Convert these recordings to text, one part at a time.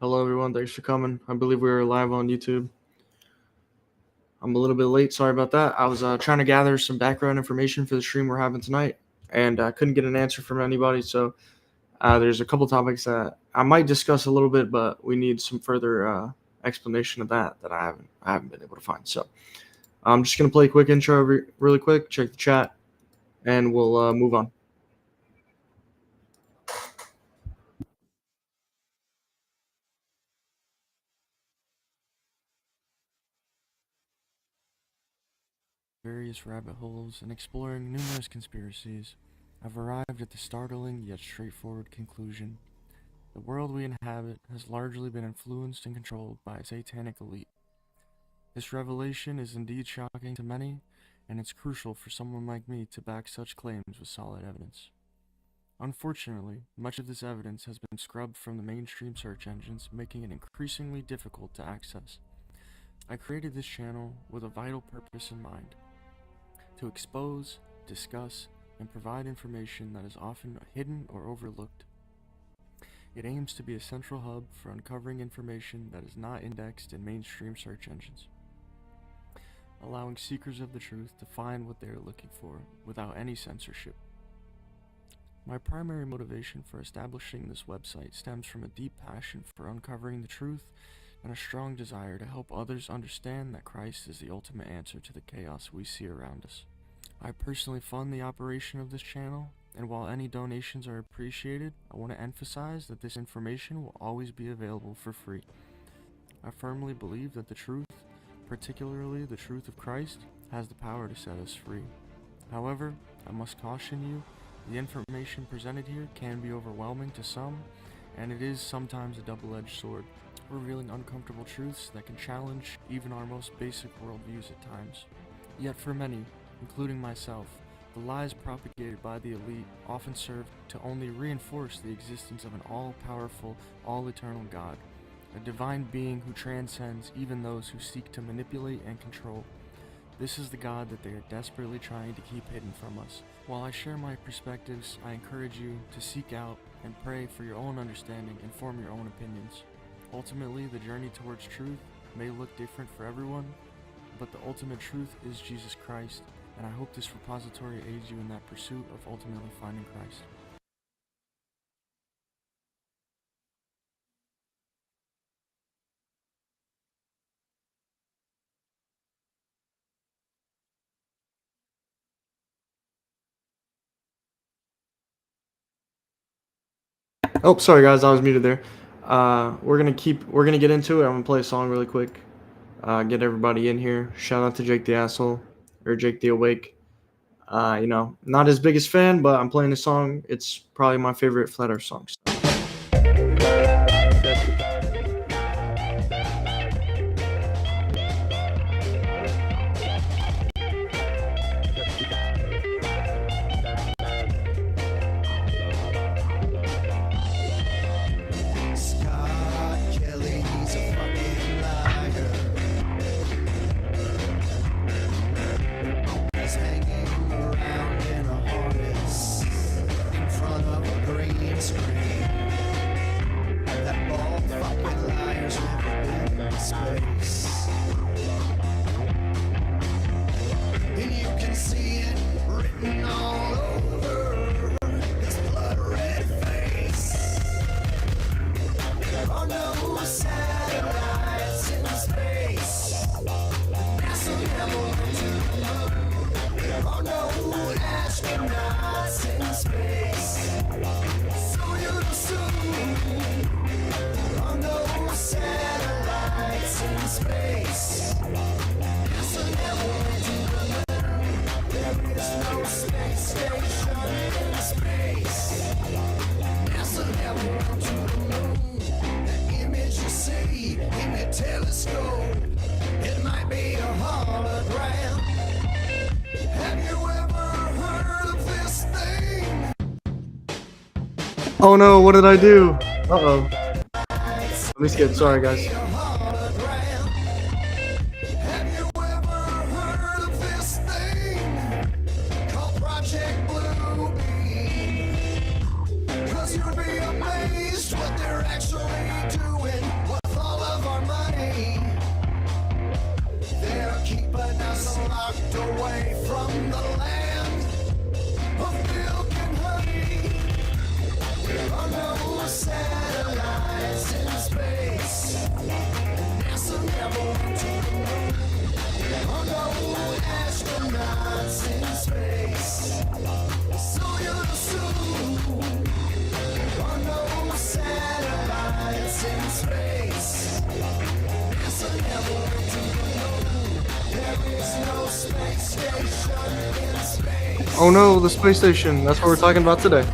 Hello, everyone. Thanks for coming. I believe we are live on YouTube. I'm a little bit late. Sorry about that. I was trying to gather some background information for the stream we're having tonight, and I couldn't get an answer from anybody. So there's a couple topics that I might discuss a little bit, but we need some further explanation of that I haven't been able to find. So I'm just gonna play a quick intro really quick. Check the chat, and we'll move on. Various rabbit holes and exploring numerous conspiracies, I've arrived at the startling yet straightforward conclusion. The world we inhabit has largely been influenced and controlled by a satanic elite. This revelation is indeed shocking to many, and it's crucial for someone like me to back such claims with solid evidence. Unfortunately, much of this evidence has been scrubbed from the mainstream search engines, making it increasingly difficult to access. I created this channel with a vital purpose in mind: to expose, discuss, and provide information that is often hidden or overlooked. It aims to be a central hub for uncovering information that is not indexed in mainstream search engines, allowing seekers of the truth to find what they are looking for without any censorship. My primary motivation for establishing this website stems from a deep passion for uncovering the truth and a strong desire to help others understand that Christ is the ultimate answer to the chaos we see around us. I personally fund the operation of this channel, and while any donations are appreciated, I want to emphasize that this information will always be available for free. I firmly believe that the truth, particularly the truth of Christ, has the power to set us free. However, I must caution you, the information presented here can be overwhelming to some, and it is sometimes a double-edged sword, revealing uncomfortable truths that can challenge even our most basic worldviews at times. Yet for many, including myself, the lies propagated by the elite often serve to only reinforce the existence of an all-powerful, all-eternal God, a divine being who transcends even those who seek to manipulate and control. This is the God that they are desperately trying to keep hidden from us. While I share my perspectives, I encourage you to seek out and pray for your own understanding and form your own opinions. Ultimately, the journey towards truth may look different for everyone, but the ultimate truth is Jesus Christ, and I hope this repository aids you in that pursuit of ultimately finding Christ. Oh, sorry guys, I was muted there. We're gonna get into it. I'm gonna play a song really quick. Get everybody in here. Shout out to Jake the Asshole, or Jake the Awake. Not his biggest fan, but I'm playing the song. It's probably my favorite Flat Earth song. Oh no, what did I do? Uh-oh. Let me skip, sorry guys. You'd be amazed what they're actually doing. Oh no, the space station. That's what we're talking about today.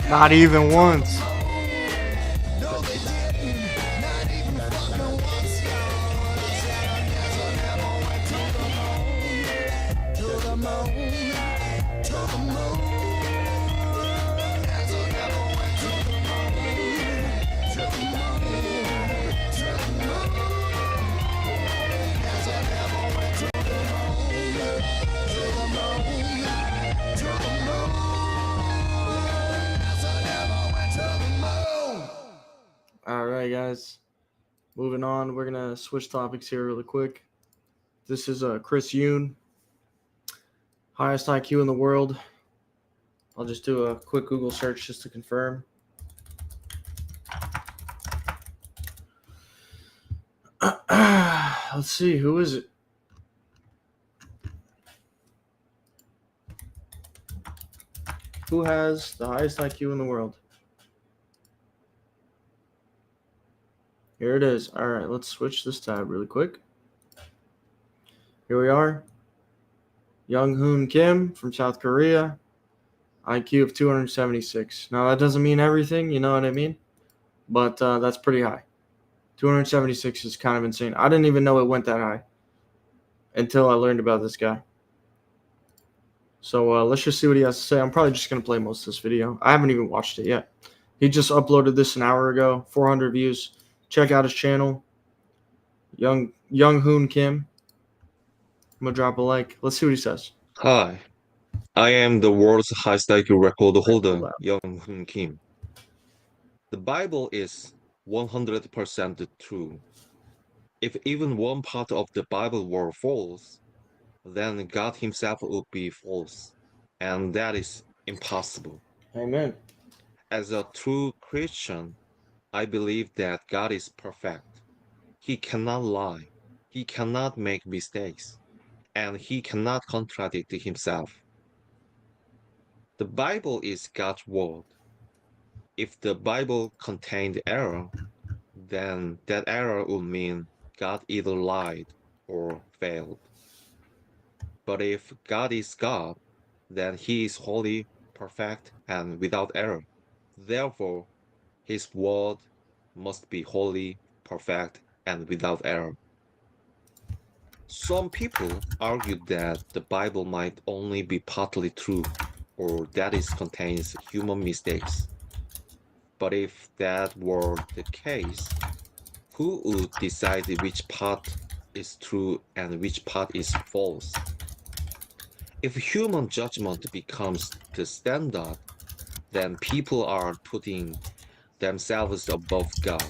Not even once. Alright, guys. Moving on, we're going to switch topics here really quick. This is Chris Yoon, highest IQ in the world. I'll just do a quick Google search just to confirm. Let's see, who is it? Who has the highest IQ in the world? Here it is. All right, let's switch this tab really quick. Here we are. Young Hoon Kim from South Korea. IQ of 276. Now, that doesn't mean everything, you know what I mean? But that's pretty high. 276 is kind of insane. I didn't even know it went that high until I learned about this guy. So let's just see what he has to say. I'm probably just going to play most of this video. I haven't even watched it yet. He just uploaded this an hour ago. 400 views. Check out his channel. Young Hoon Kim. I'm going to drop a like. Let's see what he says. Hi, I am the world's highest IQ record holder, Young Hoon Kim. The Bible is 100% true. If even one part of the Bible were false, then God himself would be false, and that is impossible. Amen. As a true Christian, I believe that God is perfect. He cannot lie. He cannot make mistakes, and he cannot contradict himself. The Bible is God's word. If the Bible contained error, then that error would mean God either lied or failed. But if God is God, then he is holy, perfect, and without error. Therefore, his word must be holy, perfect, and without error. Some people argue that the Bible might only be partly true, or that it contains human mistakes. But if that were the case, who would decide which part is true and which part is false? If human judgment becomes the standard, then people are putting themselves above God.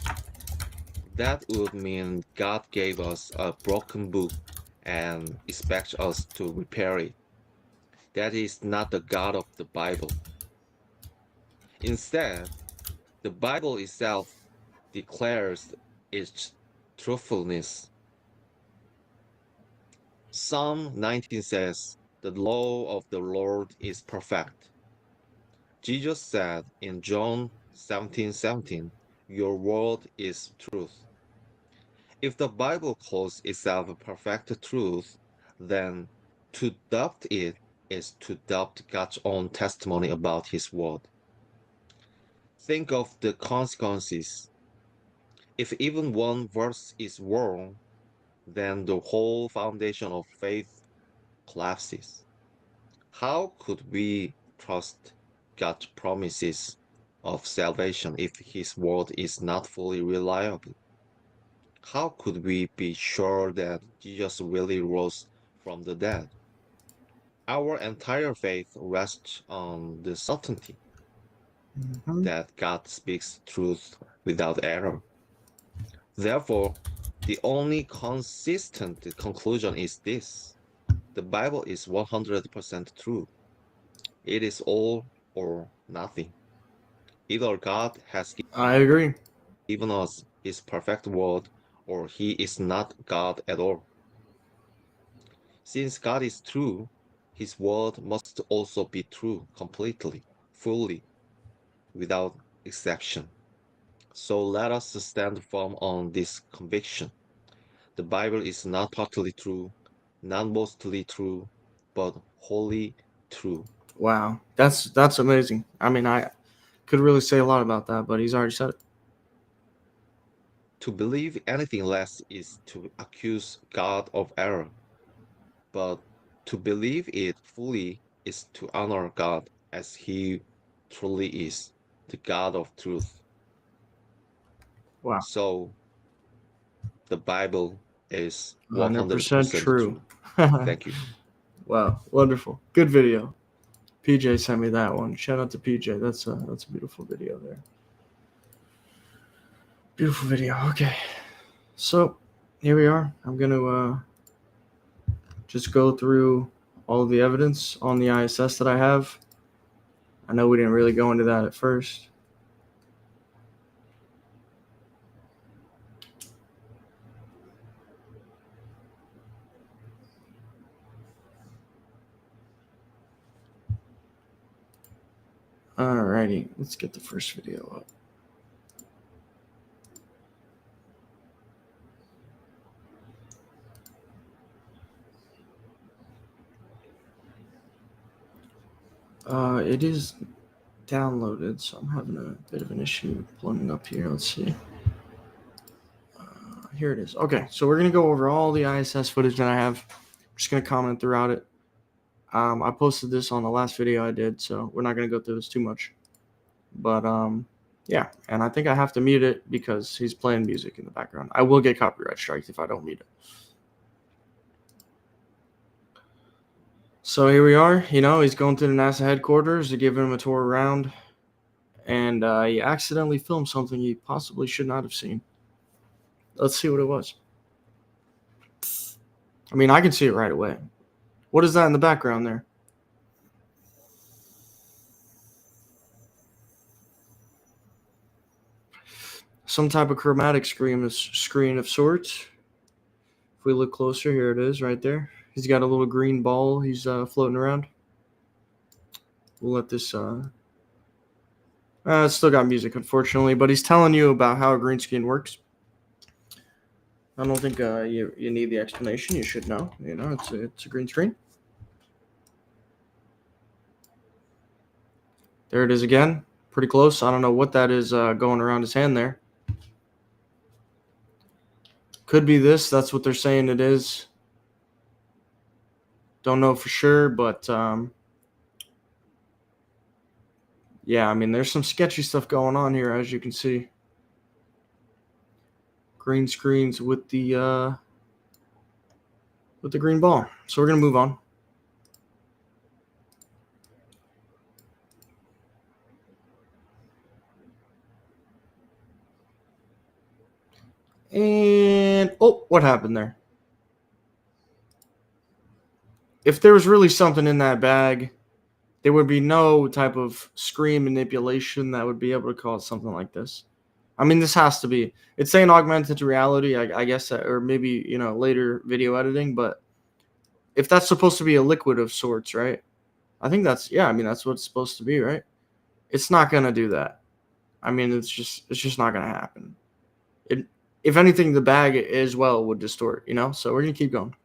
That would mean God gave us a broken book and expects us to repair it. That is not the God of the Bible. Instead, the Bible itself declares its truthfulness. Psalm 19 says, "The law of the Lord is perfect." Jesus said in John 17:17, "Your word is truth." If the Bible calls itself a perfect truth, then to doubt it is to doubt God's own testimony about His word. Think of the consequences. If even one verse is wrong, then the whole foundation of faith collapses. How could we trust God's promises of salvation if His word is not fully reliable? How could we be sure that Jesus really rose from the dead? Our entire faith rests on the certainty Mm-hmm. that God speaks truth without error. Therefore, the only consistent conclusion is this: the Bible is 100% true. It is all or nothing. Either God has I agree. given us His perfect word, or He is not God at all. Since God is true, His word must also be true completely, fully, without exception. So let us stand firm on this conviction. The Bible is not partly true, not mostly true, but wholly true. Wow, that's amazing. I mean, I could really say a lot about that, but he's already said it. To believe anything less is to accuse God of error, but to believe it fully is to honor God as He truly is, the God of truth. Wow, So the Bible is 100% 100% true. true. Thank you. Wow, wonderful, good video. PJ sent me that one. Shout out to PJ. That's a beautiful video there. Beautiful video. Okay, so here we are. I'm gonna just go through all of the evidence on the ISS that I have. I know we didn't really go into that at first. Alrighty, let's get the first video up. It is downloaded, so I'm having a bit of an issue pulling it up here. Let's see. Here it is. Okay, so we're gonna go over all the ISS footage that I have. I'm just gonna comment throughout it. I posted this on the last video I did, so we're not gonna go through this too much. But yeah, and I think I have to mute it because he's playing music in the background. I will get copyright strikes if I don't mute it. So here we are. He's going to the NASA headquarters to give him a tour around, and he accidentally filmed something he possibly should not have seen. Let's see what it was. I mean, I can see it right away. What is that in the background there? Some type of chromatic screen of sorts. If we look closer, here it is right there. He's got a little green ball he's floating around. We'll let this... it's still got music, unfortunately, but he's telling you about how a green screen works. I don't think you need the explanation. You should know. It's a green screen. There it is again. Pretty close. I don't know what that is going around his hand there. Could be this. That's what they're saying it is. Don't know for sure, but yeah, I mean, there's some sketchy stuff going on here, as you can see. Green screens with the green ball. So we're gonna move on. And, oh, what happened there? If there was really something in that bag, there would be no type of screen manipulation that would be able to cause something like this. I mean, this has to be. It's saying augmented reality, I guess, or maybe, later video editing, but if that's supposed to be a liquid of sorts, right? I think that's what it's supposed to be, right? It's not going to do that. I mean, it's just not going to happen. It, if anything, the bag as well would distort, So we're going to keep going.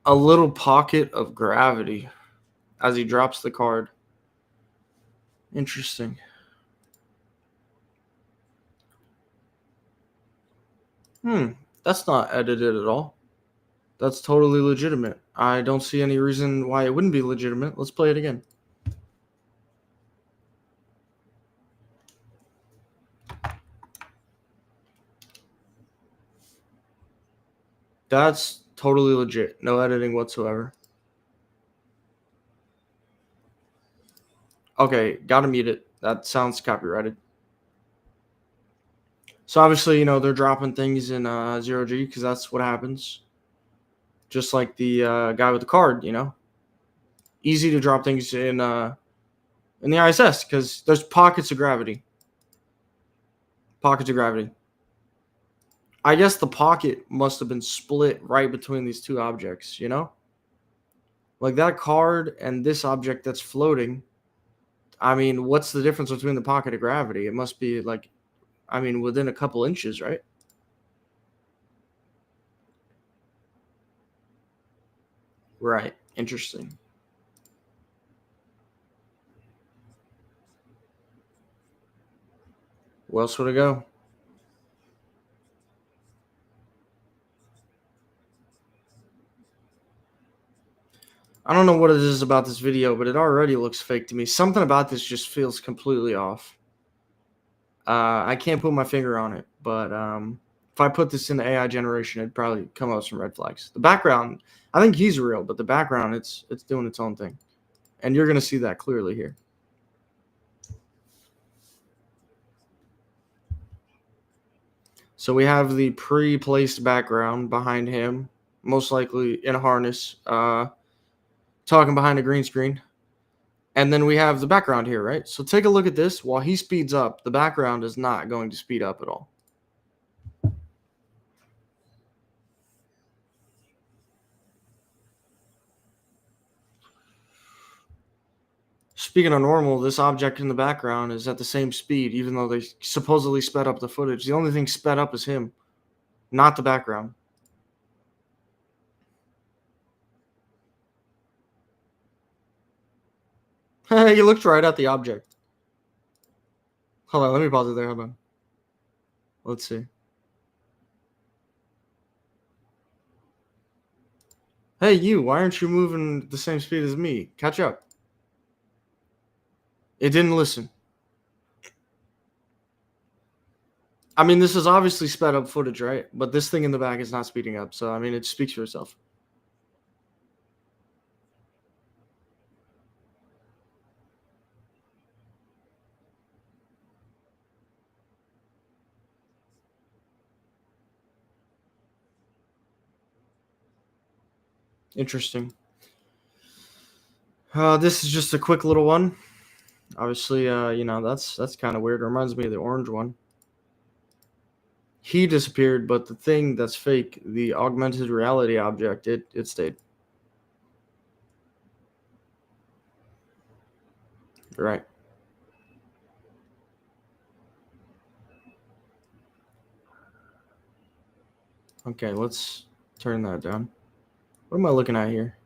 A little pocket of gravity as he drops the card. Interesting. That's not edited at all. That's totally legitimate. I don't see any reason why it wouldn't be legitimate. Let's play it again. That's totally legit. No editing whatsoever. Okay, gotta mute it. That sounds copyrighted. So obviously, they're dropping things in 0G because that's what happens. Just like the guy with the card, Easy to drop things in the ISS because there's pockets of gravity. Pockets of gravity. I guess the pocket must have been split right between these two objects, Like that card and this object that's floating. I mean, what's the difference between the pocket of gravity? It must be within a couple inches, right? Right. Interesting. Where else would it go? I don't know what it is about this video, but it already looks fake to me. Something about this just feels completely off. I can't put my finger on it, but if I put this in the AI generation, it'd probably come up with some red flags. The background, I think he's real, but the background, it's doing its own thing, and you're gonna see that clearly here. So we have the pre-placed background behind him, most likely in a harness, talking behind a green screen. And then we have the background here, right? So take a look at this. While he speeds up, the background is not going to speed up at all. Speaking of normal, this object in the background is at the same speed, even though they supposedly sped up the footage. The only thing sped up is him, not the background. He looked right at the object. Hold on, let me pause it there. Hold on. Let's see. Hey, you, why aren't you moving the same speed as me? Catch up. It didn't listen. I mean, this is obviously sped up footage, right? But this thing in the back is not speeding up. So, I mean, it speaks for itself. Interesting. This is just a quick little one. Obviously, that's kind of weird. It reminds me of the orange one. He disappeared, but the thing that's fake, the augmented reality object, it stayed. Right. Okay, let's turn that down. What am I looking at here?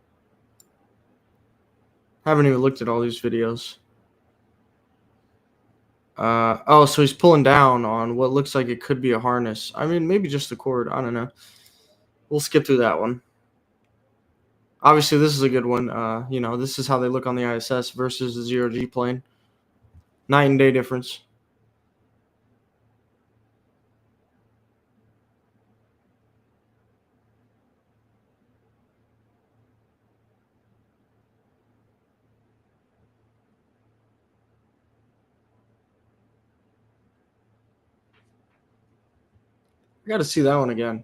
Haven't even looked at all these videos. So he's pulling down on what looks like it could be a harness. I mean, maybe just a cord. I don't know. We'll skip through that one. Obviously, this is a good one. This is how they look on the ISS versus the 0G plane. Night and day difference. I gotta see that one again.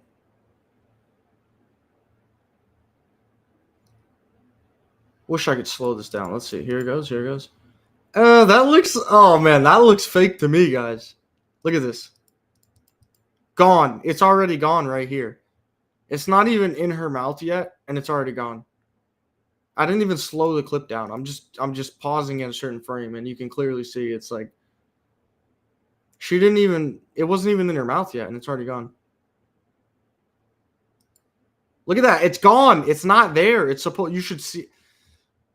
Wish I could slow this down. Let's see. Here it goes. Here it goes. That looks. Oh man, that looks fake to me, guys. Look at this. Gone. It's already gone right here. It's not even in her mouth yet, and it's already gone. I didn't even slow the clip down. I'm just pausing at a certain frame, and you can clearly see it's like she didn't even. It wasn't even in her mouth yet, and it's already gone. Look at that. It's gone. It's not there. It's supposed. You should see.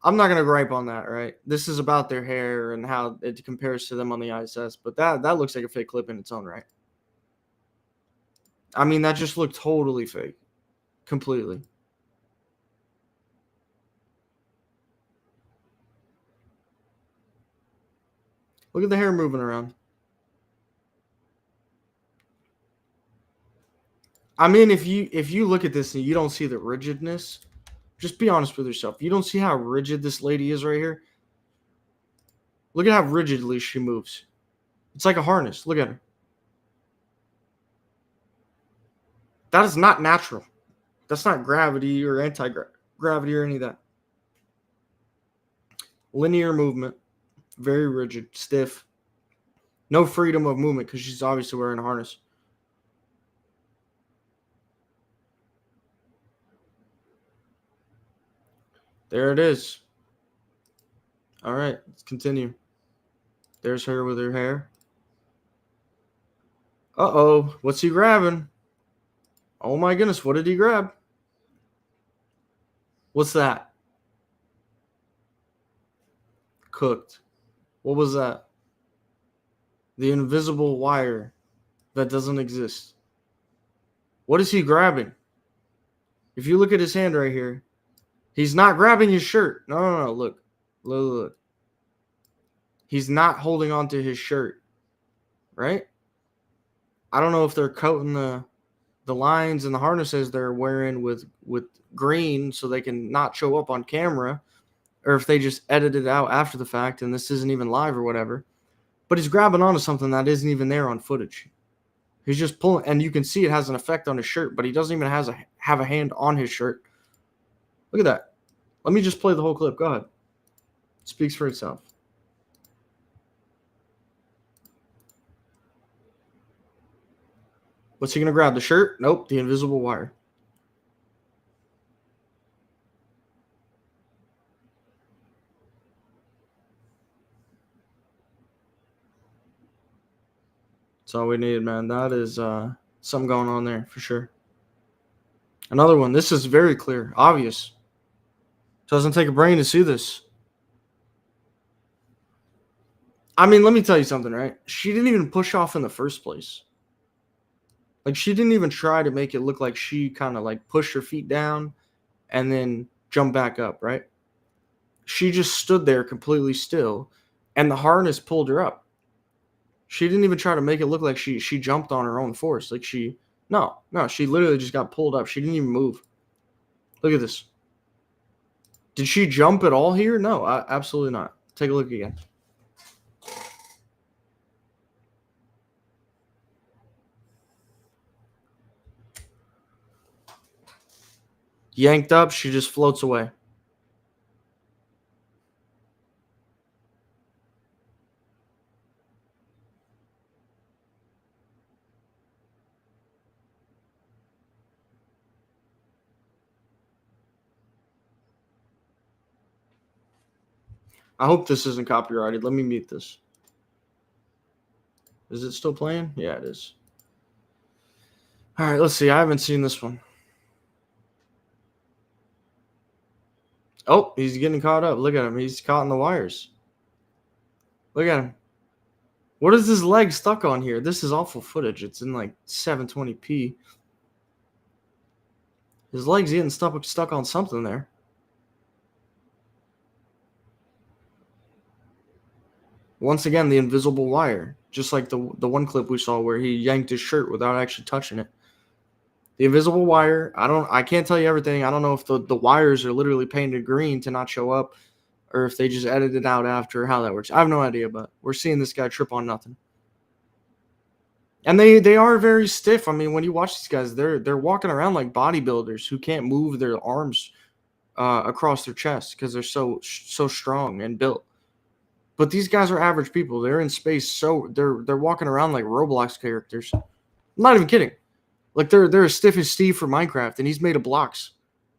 I'm not gonna gripe on that, right? This is about their hair and how it compares to them on the ISS, but that looks like a fake clip in its own right. I mean, that just looked totally fake, completely. Look at the hair moving around. I mean, if you look at this and you don't see the rigidness, just be honest with yourself. You don't see how rigid this lady is right here? Look at how rigidly she moves. It's like a harness. Look at her. That is not natural. That's not gravity or anti-gravity or any of that. Linear movement. Very rigid. Stiff. No freedom of movement because she's obviously wearing a harness. There it is. All right, let's continue. There's her with her hair. Uh-oh, what's he grabbing? Oh my goodness, what did he grab? What's that? Cooked. What was that? The invisible wire that doesn't exist. What is he grabbing? If you look at his hand right here, he's not grabbing his shirt. No. Look. He's not holding on to his shirt, right? I don't know if they're coating the lines and the harnesses they're wearing with green so they can not show up on camera, or if they just edited it out after the fact and this isn't even live or whatever. But he's grabbing onto something that isn't even there on footage. He's just pulling, and you can see it has an effect on his shirt, but he doesn't even have a hand on his shirt. Look at that. Let me just play the whole clip. Go ahead. It speaks for itself. What's he going to grab? The shirt? Nope, the invisible wire. That's all we need, man. That is something going on there for sure. Another one. This is very clear, obvious. Doesn't take a brain to see this. I mean, let me tell you something, right? She didn't even push off in the first place. Like, she didn't even try to make it look like she kind of like pushed her feet down and then jumped back up, right? She just stood there completely still, and the harness pulled her up. She didn't even try to make it look like she jumped on her own force. Like she literally just got pulled up. She didn't even move. Look at this. Did she jump at all here? No, absolutely not. Take a look again. Yanked up, she just floats away. I hope this isn't copyrighted. Let me mute this. Is it still playing? Yeah, it is. All right, let's see. I haven't seen this one. Oh, he's getting caught up. Look at him. He's caught in the wires. Look at him. What is his leg stuck on here? This is awful footage. It's in like 720p. His leg's getting stuck on something there. Once again, the invisible wire. Just like the one clip we saw where he yanked his shirt without actually touching it. The invisible wire. I can't tell you everything. I don't know if the wires are literally painted green to not show up, or if they just edited it out after, how that works. I have no idea, but we're seeing this guy trip on nothing. And they are very stiff. I mean, when you watch these guys, they're walking around like bodybuilders who can't move their arms across their chest because they're so strong and built. But these guys are average people. They're in space, so they're walking around like Roblox characters. I'm not even kidding. Like they're as stiff as Steve from Minecraft, and he's made of blocks,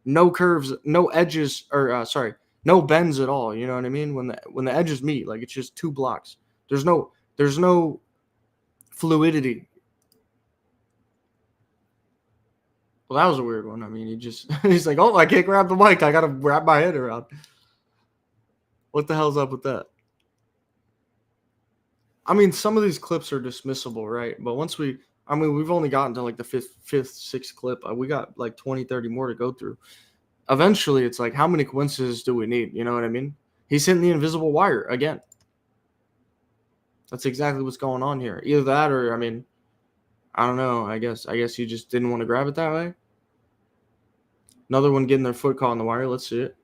no curves, no edges, or no bends at all. You know what I mean? When the edges meet, like it's just two blocks. There's no fluidity. Well, that was a weird one. I mean, he's like, oh, I can't grab the mic. I gotta wrap my head around. What the hell's up with that? I mean, some of these clips are dismissible, right? But we've only gotten to like the fifth, sixth clip. We got like 20, 30 more to go through. Eventually, it's like, how many coincidences do we need? You know what I mean? He's hitting the invisible wire again. That's exactly what's going on here. Either that or, I mean, I don't know. I guess you just didn't want to grab it that way. Another one getting their foot caught in the wire. Let's see it.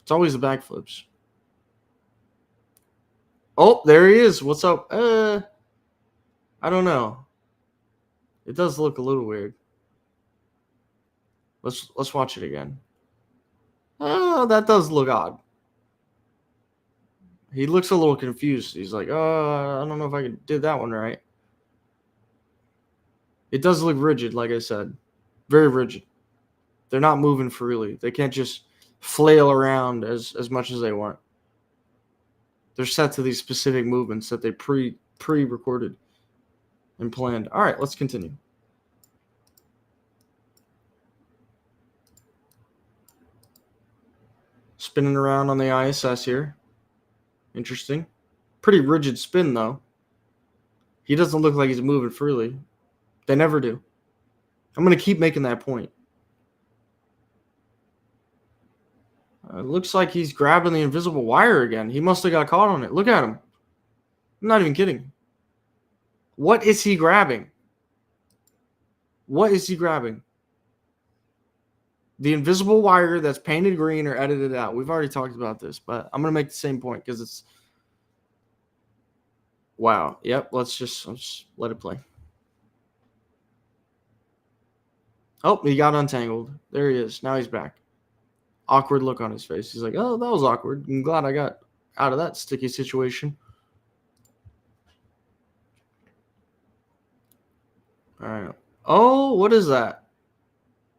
It's always the backflips. Oh, there he is. What's up? I don't know. It does look a little weird. Let's watch it again. Oh, that does look odd. He looks a little confused. He's like, I don't know if I did that one right. It does look rigid, like I said. Very rigid. They're not moving freely. They can't just flail around as much as they want. They're set to these specific movements that they pre-recorded and planned. All right, let's continue. Spinning around on the ISS here. Interesting. Pretty rigid spin, though. He doesn't look like he's moving freely. They never do. I'm going to keep making that point. It looks like he's grabbing the invisible wire again. He must have got caught on it. Look at him. I'm not even kidding. What is he grabbing? What is he grabbing? The invisible wire that's painted green or edited out. We've already talked about this, but I'm going to make the same point because it's... Wow. Yep, let's just let it play. Oh, he got untangled. There he is. Now he's back. Awkward look on his face. He's like, oh, that was awkward. I'm glad I got out of that sticky situation. All right. Oh, what is that?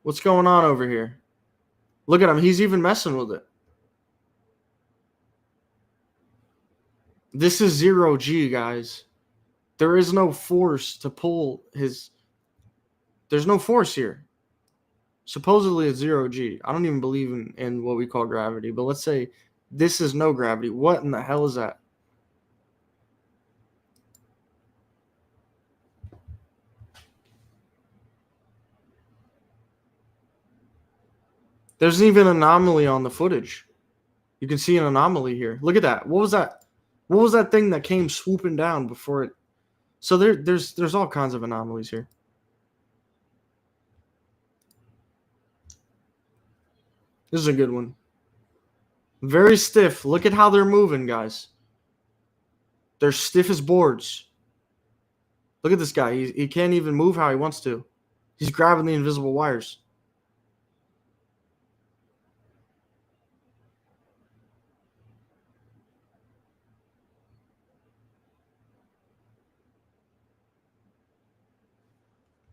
What's going on over here? Look at him. He's even messing with it. This is 0G, guys. There is no force to pull his... There's no force here. Supposedly it's 0G. I don't even believe in what we call gravity, but let's say this is no gravity. What in the hell is that? There's even an anomaly on the footage. You can see an anomaly here. Look at that. What was that? What was that thing that came swooping down before it? So there's all kinds of anomalies here. This is a good one. Very stiff. Look at how they're moving, guys. They're stiff as boards. Look at this guy. He can't even move how he wants to. He's grabbing the invisible wires.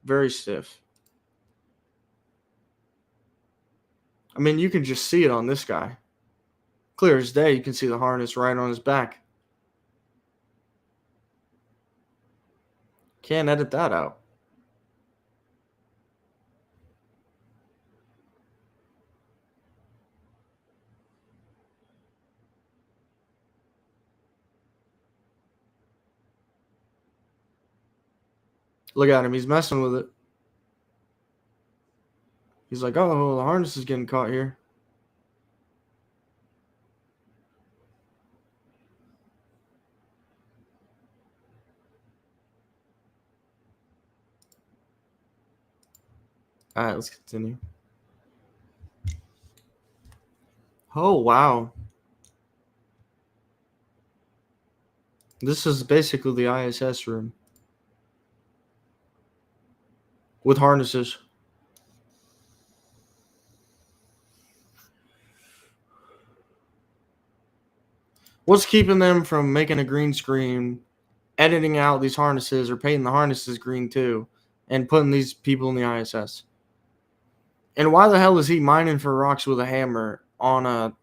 Very stiff. I mean, you can just see it on this guy. Clear as day, you can see the harness right on his back. Can't edit that out. Look at him. He's messing with it. He's like, oh, the harness is getting caught here. All right, let's continue. Oh, wow. This is basically the ISS room. with harnesses. What's keeping them from making a green screen, editing out these harnesses, or painting the harnesses green too, and putting these people in the ISS? And why the hell is he mining for rocks with a hammer on a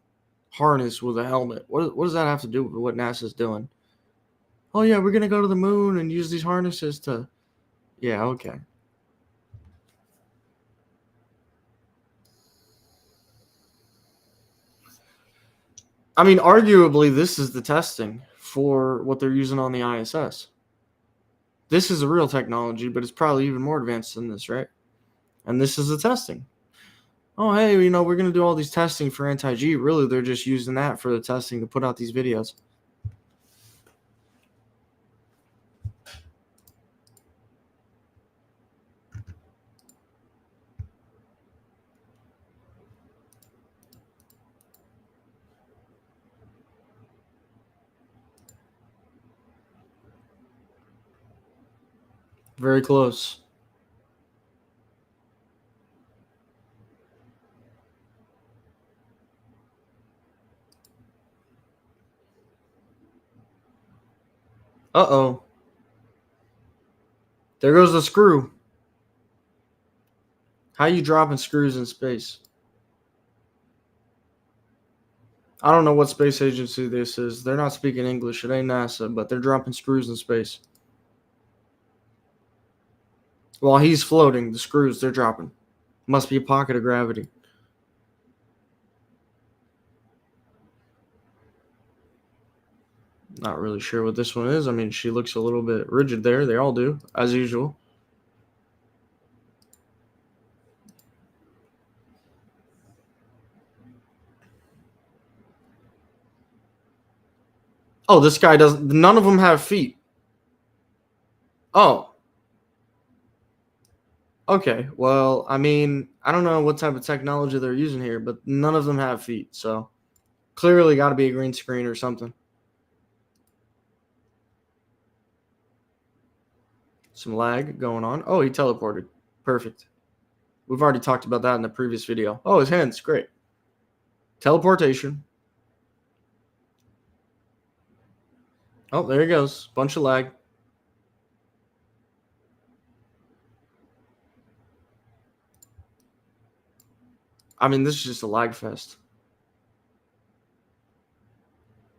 harness with a helmet? What does that have to do with what NASA's doing? Oh yeah, we're gonna go to the moon and use these harnesses to. Yeah, okay. I mean, arguably, this is the testing for what they're using on the ISS. This is a real technology, but it's probably even more advanced than this, right? And this is the testing. Oh, hey, we're going to do all these testing for anti-G. Really, they're just using that for the testing to put out these videos. Very close. Uh-oh. There goes the screw. How you dropping screws in space? I don't know what space agency this is. They're not speaking English. It ain't NASA, but they're dropping screws in space. While he's floating, the screws, they're dropping. Must be a pocket of gravity. Not really sure what this one is. I mean, she looks a little bit rigid there. They all do, as usual. Oh, this guy doesn't. None of them have feet. Oh. Okay. Well, I mean, I don't know what type of technology they're using here, but none of them have feet. So clearly got to be a green screen or something. Some lag going on. Oh, he teleported. Perfect. We've already talked about that in the previous video. Oh, his hands. Great. Teleportation. Oh, there he goes. Bunch of lag. I mean, this is just a lag fest.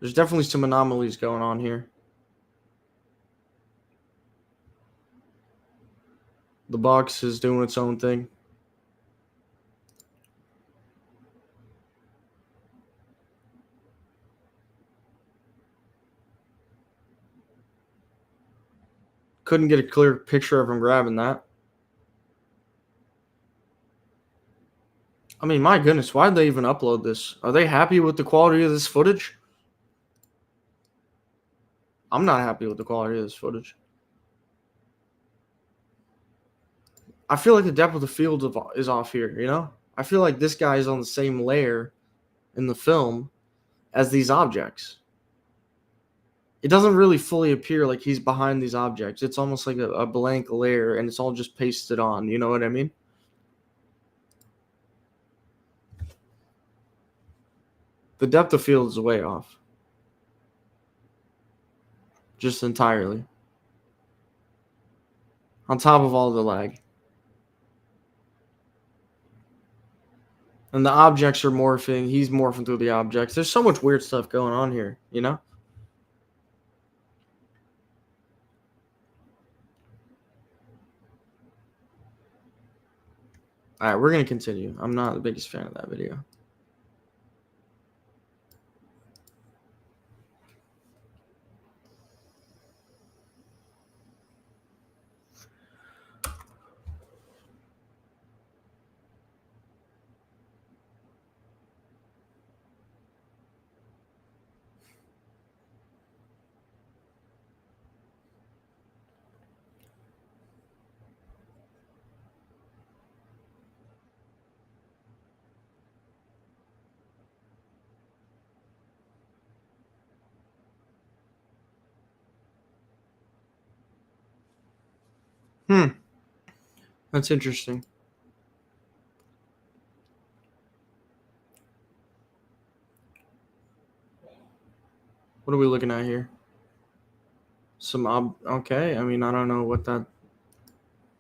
There's definitely some anomalies going on here. The box is doing its own thing. Couldn't get a clear picture of him grabbing that. I mean, my goodness, why'd they even upload this? Are they happy with the quality of this footage? I'm not happy with the quality of this footage. I feel like the depth of the field is off here, I feel like this guy is on the same layer in the film as these objects. It doesn't really fully appear like he's behind these objects. It's almost like a blank layer, and it's all just pasted on. You know what I mean? The depth of field is way off. Just entirely. On top of all the lag. And the objects are morphing. He's morphing through the objects. There's so much weird stuff going on here, All right, we're going to continue. I'm not the biggest fan of that video. That's interesting. What are we looking at here? Okay, I mean, I don't know what that.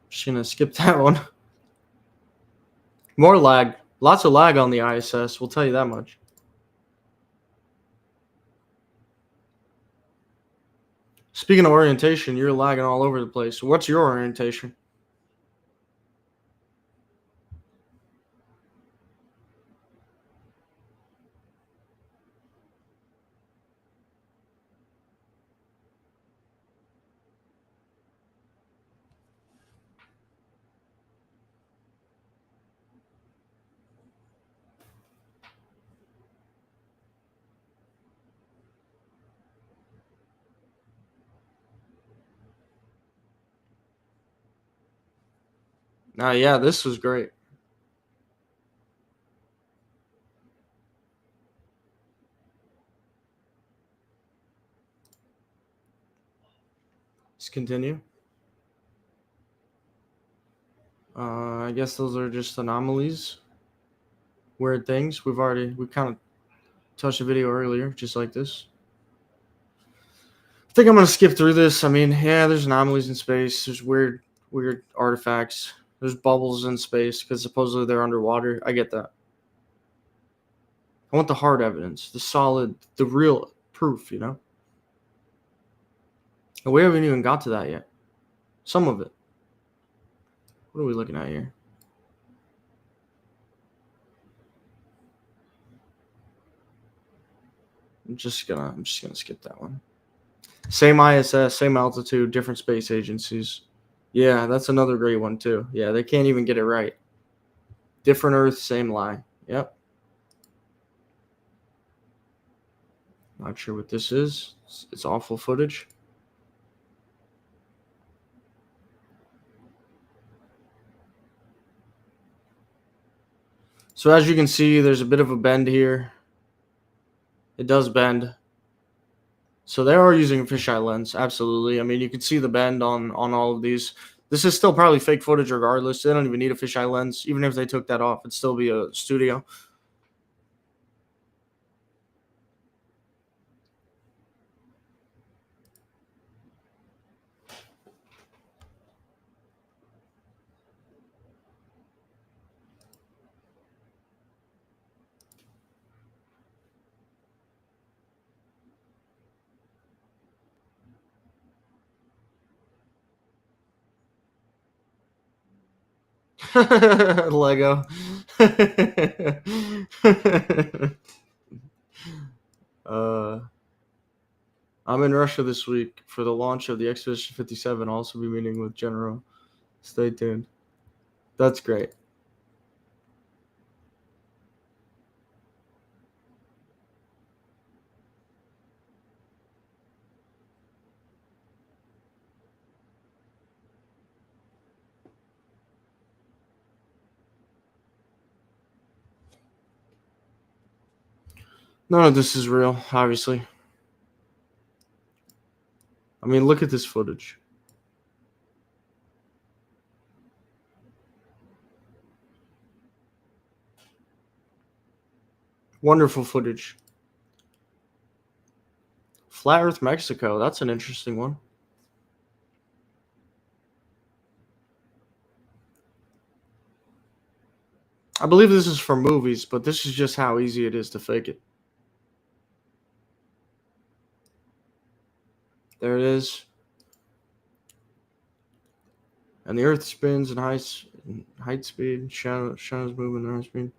Just gonna skip that one. More lag. Lots of lag on the ISS, we'll tell you that much. Speaking of orientation, you're lagging all over the place. What's your orientation? Yeah, this was great. Let's continue. I guess those are just anomalies. Weird things. We kind of touched a video earlier, just like this. I think I'm gonna skip through this. I mean, yeah, there's anomalies in space. There's weird artifacts. There's bubbles in space because supposedly they're underwater. I get that. I want the hard evidence, the solid, the real proof. And we haven't even got to that yet. Some of it. What are we looking at here? I'm just gonna skip that one. Same ISS, same altitude, different space agencies. Yeah, that's another great one too. Yeah, they can't even get it right. Different Earth, same lie. Yep. Not sure what this is. It's awful footage. So as you can see, there's a bit of a bend here. It does bend. So they are using a fisheye lens, absolutely. I mean, you can see the bend on all of these. This is still probably fake footage regardless. They don't even need a fisheye lens. Even if they took that off, it'd still be a studio. Lego. uh, I'm in Russia this week for the launch of the Expedition 57. I'll also be meeting with General. Stay tuned. That's great. None of this is real, obviously. I mean, look at this footage. Wonderful footage. Flat Earth Mexico. That's an interesting one. I believe this is for movies, but this is just how easy it is to fake it. There it is. And the Earth spins in height speed. Shadows move in high speed.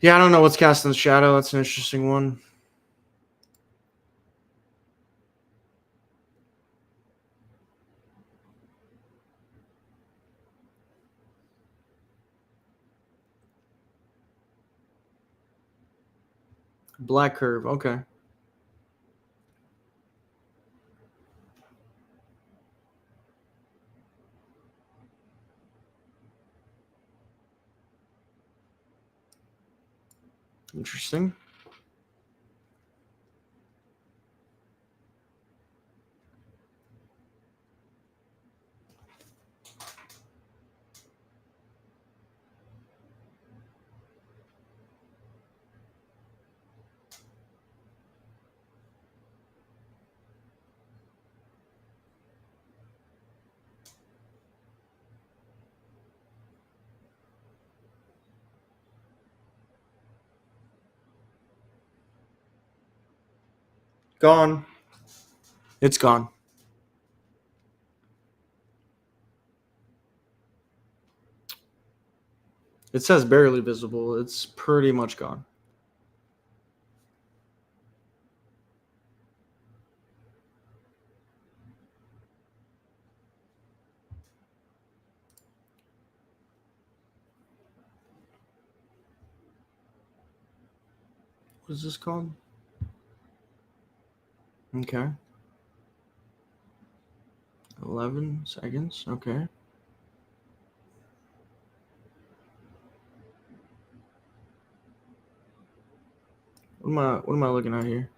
Yeah, I don't know what's casting the shadow. That's an interesting one. Black curve. Okay. Interesting. Gone. It's gone. It says barely visible. It's pretty much gone. What is this called? Okay. 11 seconds. Okay. What am I looking at here?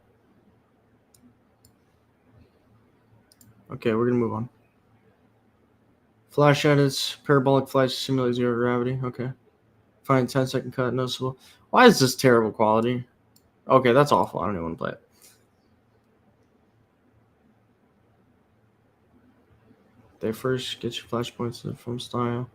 Okay, we're gonna move on. Flash edits, parabolic flights simulate zero gravity. Okay. Find 10-second cut noticeable. Why is this terrible quality? Okay, that's awful. I don't even want to play it. They first get your flashpoints from style.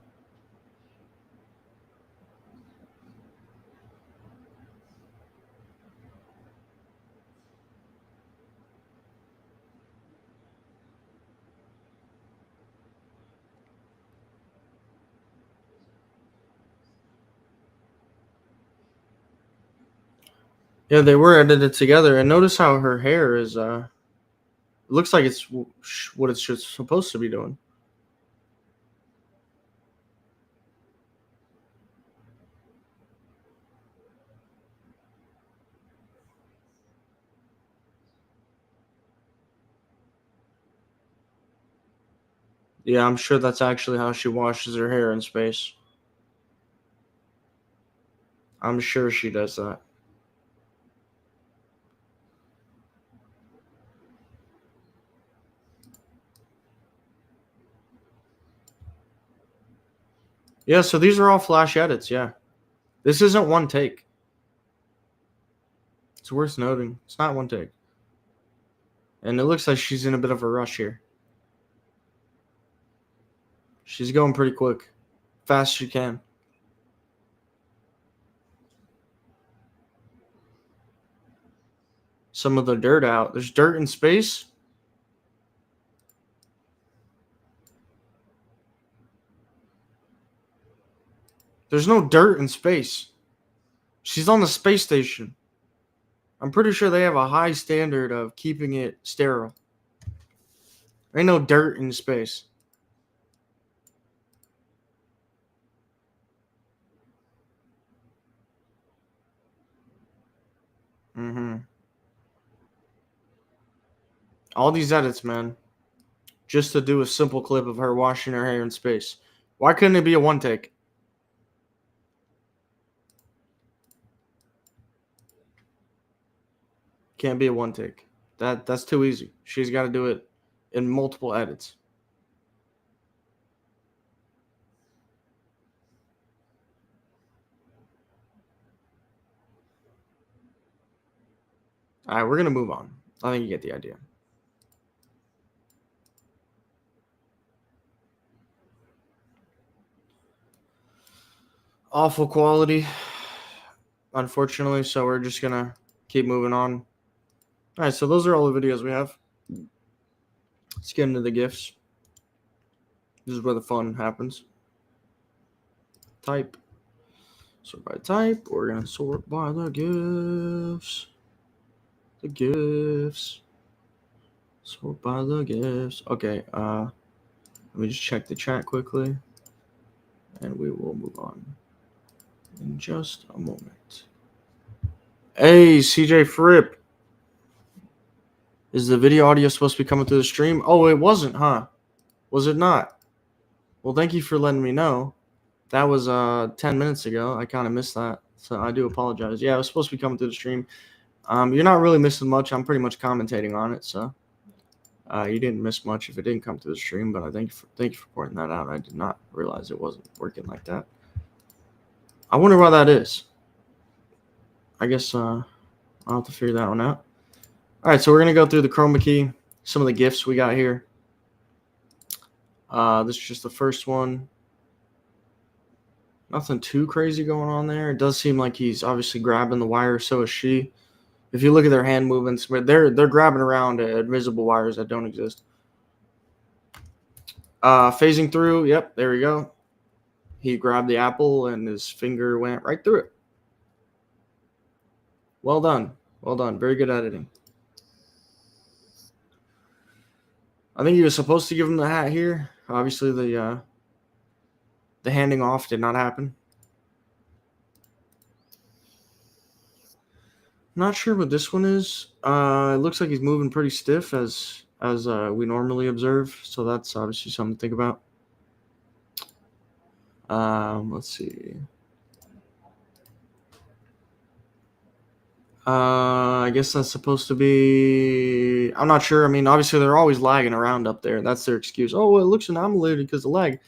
Yeah, they were edited together, and notice how her hair is. It looks like it's what it's just supposed to be doing. Yeah, I'm sure that's actually how she washes her hair in space. I'm sure she does that. Yeah, so these are all flash edits. Yeah, this isn't one take. It's worth noting. It's not one take. And it looks like she's in a bit of a rush here. She's going pretty quick. Fast as she can. Some of the dirt out. There's dirt in space. There's no dirt in space. She's on the space station. I'm pretty sure they have a high standard of keeping it sterile. There ain't no dirt in space. Mm-hmm. All these edits, man, just to do a simple clip of her washing her hair in space. Why couldn't it be a one take? Can't be a one take. That's too easy. She's got to do it in multiple edits. All right, we're gonna move on. I think you get the idea. Awful quality, unfortunately. So we're just gonna keep moving on. All right, so those are all the videos we have. Let's get into the gifts. This is where the fun happens. Type. Sort by type. We're gonna sort by the gifts. The gifts. Sort by the gifts. Okay, let me just check the chat quickly. And we will move on in just a moment. Hey, CJ Fripp. Is the video audio supposed to be coming through the stream? Oh, it wasn't, huh? Was it not? Well, thank you for letting me know. That was 10 minutes ago. I kind of missed that. So I do apologize. Yeah, it was supposed to be coming through the stream. You're not really missing much. I'm pretty much commentating on it. So you didn't miss much if it didn't come through the stream. But I thank you for pointing that out. I did not realize it wasn't working like that. I wonder why that is. I guess I'll have to figure that one out. All right, so we're going to go through the chroma key, some of the gifts we got here. This is just the first one. Nothing too crazy going on there. It does seem like he's obviously grabbing the wire, so is she. If you look at their hand movements, they're grabbing around at visible wires that don't exist. Phasing through, yep, there we go. He grabbed the apple and his finger went right through it. Well done. Well done. Very good editing. I think he was supposed to give him the hat here. Obviously, the handing off did not happen. Not sure what this one is. It looks like he's moving pretty stiff as we normally observe. So that's obviously something to think about. Let's see. I guess that's supposed to be. I'm not sure. I mean, obviously they're always lagging around up there. That's their excuse. Oh, well, it looks anomaly because of lag.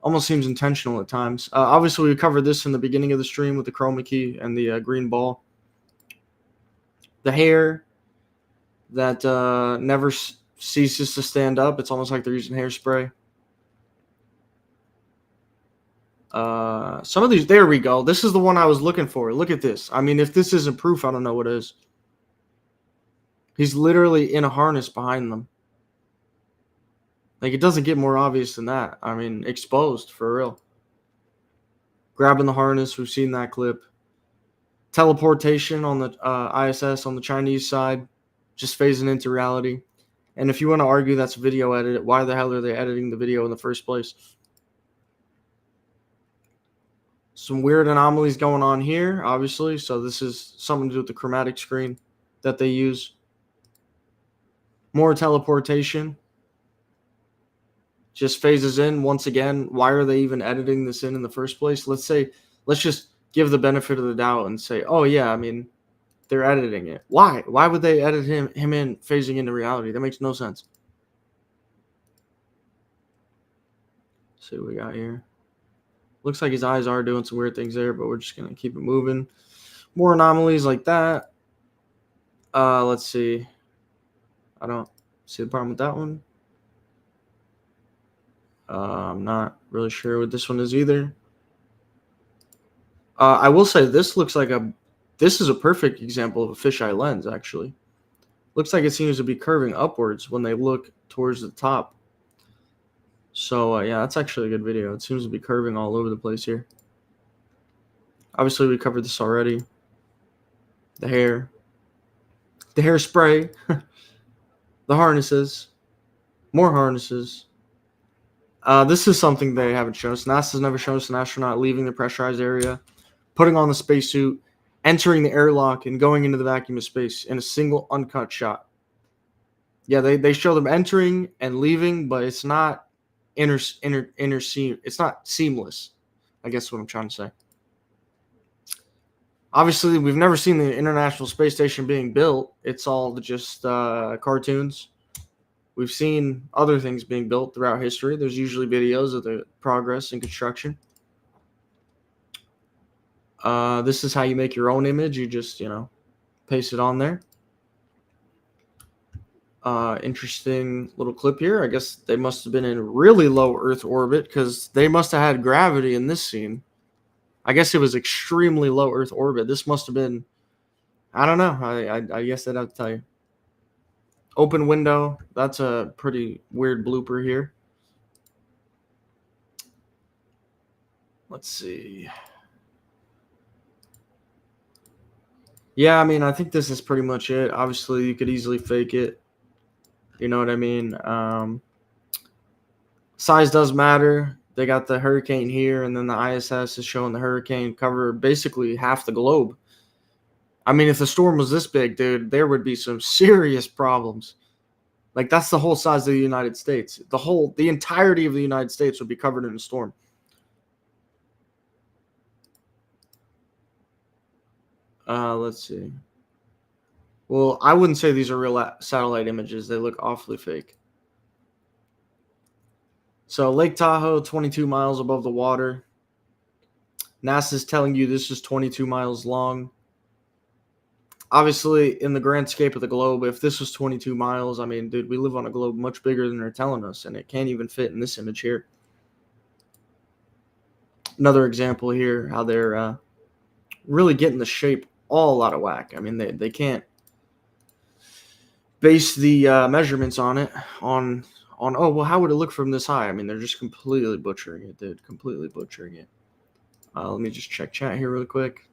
Almost seems intentional at times. Obviously, we covered this in the beginning of the stream with the chroma key and the green ball. The hair that never ceases to stand up. It's almost like they're using hairspray. Some of these, there we go. This is the one I was looking for. Look at this. I mean, if this isn't proof, I don't know what is. He's literally in a harness behind them. Like, it doesn't get more obvious than that. I mean, exposed for real. Grabbing the harness, we've seen that clip. Teleportation on the ISS on the Chinese side, just phasing into reality. And if you want to argue that's video edit, why the hell are they editing the video in the first place? Some weird anomalies going on here, obviously. So this is something to do with the chromatic screen that they use. More teleportation. Just phases in once again. Why are they even editing this in the first place? Let's just give the benefit of the doubt and say, oh yeah, I mean, they're editing it. Why? Why would they edit him in phasing into reality? That makes no sense. Let's see what we got here. Looks like his eyes are doing some weird things there, but we're just gonna keep it moving. More anomalies like that. Let's see. I don't see the problem with that one. I'm not really sure what this one is either. I will say this looks like this is a perfect example of a fisheye lens, actually. Looks like it seems to be curving upwards when they look towards the top. So, yeah, that's actually a good video. It seems to be curving all over the place here. Obviously, we covered this already. The hair. The hairspray. The harnesses. More harnesses. This is something they haven't shown us. NASA's never shown us an astronaut leaving the pressurized area, putting on the spacesuit, entering the airlock, and going into the vacuum of space in a single uncut shot. Yeah, they show them entering and leaving, but it's not it's not seamless. I guess what I'm trying to say. Obviously, we've never seen the International Space Station being built. It's all just cartoons. We've seen other things being built throughout history. There's usually videos of the progress and construction. This is how you make your own image. You just, paste it on there. Interesting little clip here. I guess they must have been in really low Earth orbit because they must have had gravity in this scene. I guess it was extremely low Earth orbit. This must have been, I don't know. I guess I'd have to tell you. Open window. That's a pretty weird blooper here. Let's see. Yeah, I mean, I think this is pretty much it. Obviously, you could easily fake it. You know what I mean? Size does matter. They got the hurricane here, and then the ISS is showing the hurricane cover basically half the globe. I mean, if the storm was this big, dude, there would be some serious problems. Like, that's the whole size of the United States. The entirety of the United States would be covered in a storm. Let's see. Well, I wouldn't say these are real satellite images. They look awfully fake. So Lake Tahoe, 22 miles above the water. NASA's telling you this is 22 miles long. Obviously, in the grand scape of the globe, if this was 22 miles, I mean, dude, we live on a globe much bigger than they're telling us, and it can't even fit in this image here. Another example here, how they're really getting the shape all out of whack. I mean, they can't base the measurements on it on oh well, how would it look from this high? I mean, they're just completely butchering it, dude. Completely butchering it. Let me just check chat here really quick.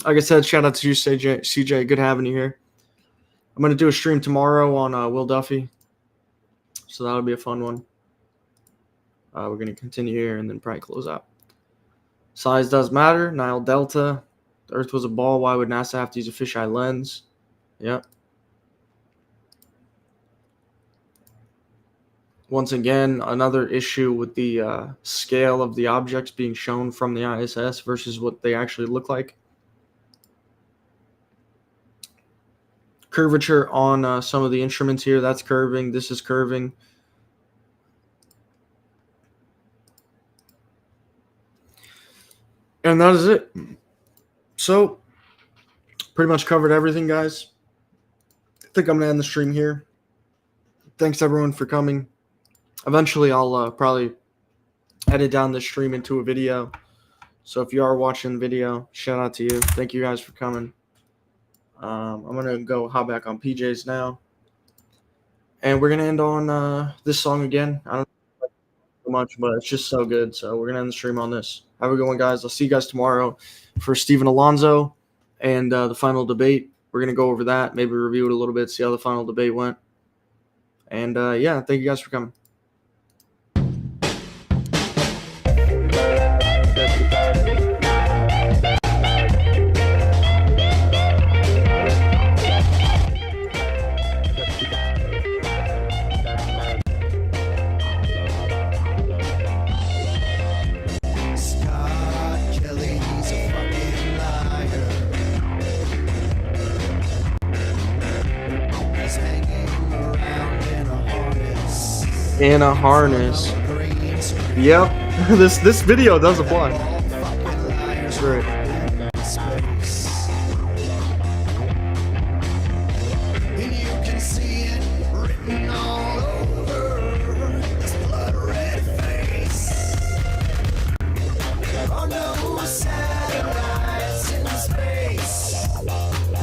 Like I said, shout out to you, CJ. Good having you here. I'm gonna do a stream tomorrow on Will Duffy, so that'll be a fun one. We're gonna continue here and then probably close out. Size does matter. Nile Delta. The Earth was a ball. Why would NASA have to use a fisheye lens? Yep. Once again, another issue with the scale of the objects being shown from the ISS versus what they actually look like. Curvature on some of the instruments here. That's curving. This is curving. And that is it. So, pretty much covered everything, guys. I think I'm going to end the stream here. Thanks, everyone, for coming. Eventually, I'll probably edit down this stream into a video. So if you are watching the video, shout out to you. Thank you guys for coming. I'm going to go hop back on PJs now. And we're going to end on this song again. I don't know so much, but it's just so good. So we're going to end the stream on this. Have a good one, guys. I'll see you guys tomorrow for Stephen Alonso and the final debate. We're going to go over that, maybe review it a little bit, see how the final debate went. And yeah, thank you guys for coming. In a harness. Yep. This video does apply. That's great.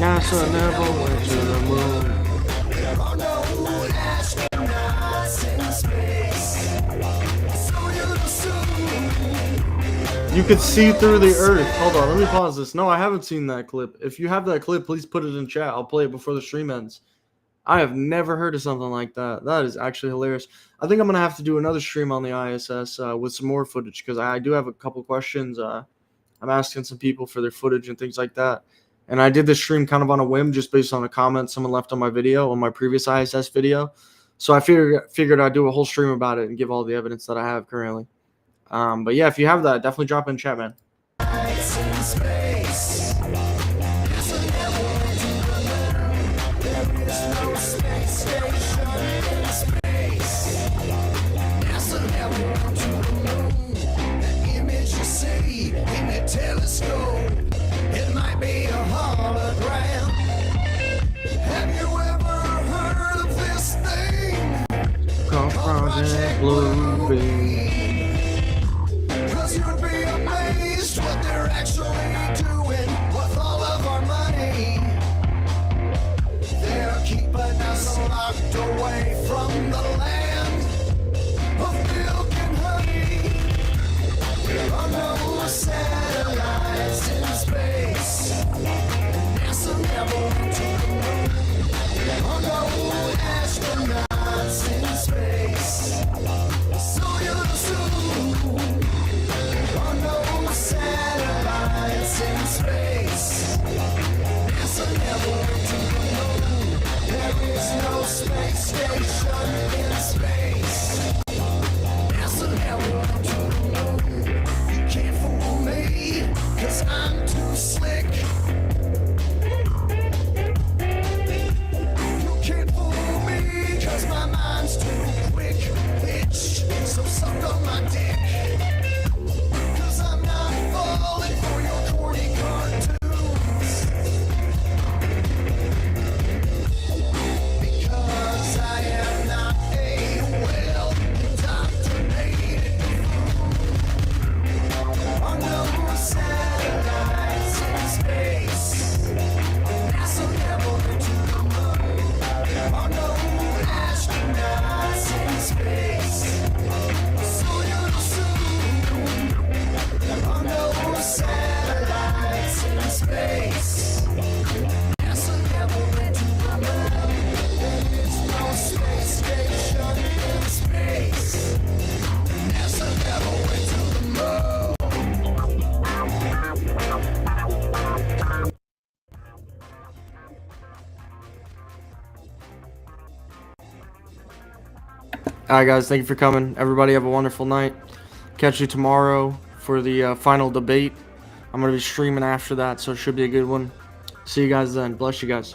NASA never went to the moon. You could see through the earth. Hold on, let me pause this. No, I haven't seen that clip. If you have that clip, please put it in chat. I'll play it before the stream ends. I have never heard of something like that. That is actually hilarious. I think I'm going to have to do another stream on the ISS with some more footage because I do have a couple questions. I'm asking some people for their footage and things like that. And I did this stream kind of on a whim just based on a comment someone left on my video, on my previous ISS video. So I figured I'd do a whole stream about it and give all the evidence that I have currently. But yeah, if you have that, definitely drop it in chat, man. It might be a hologram. Have you ever heard of this thing? Called Project Bluebeam. Cause you'd be amazed what they're actually doing with all of our money. They're keeping us locked away from the land of milk and honey. There are no satellites in space. NASA never went to the moon. There are no astronauts in space. So you assume there are no satellites in space. NASA never went to the moon. There is no space station in space. NASA never went to the moon. You can't fool me, cause I'm too slick. You can't fool me, cause my mind's too quick. Bitch, so suck on my dick. Cause I'm not falling for your corny cartoons. Because I am not a well Alright, guys, thank you for coming. Everybody have a wonderful night. Catch you tomorrow for the final debate. I'm going to be streaming after that, so it should be a good one. See you guys then. Bless you guys.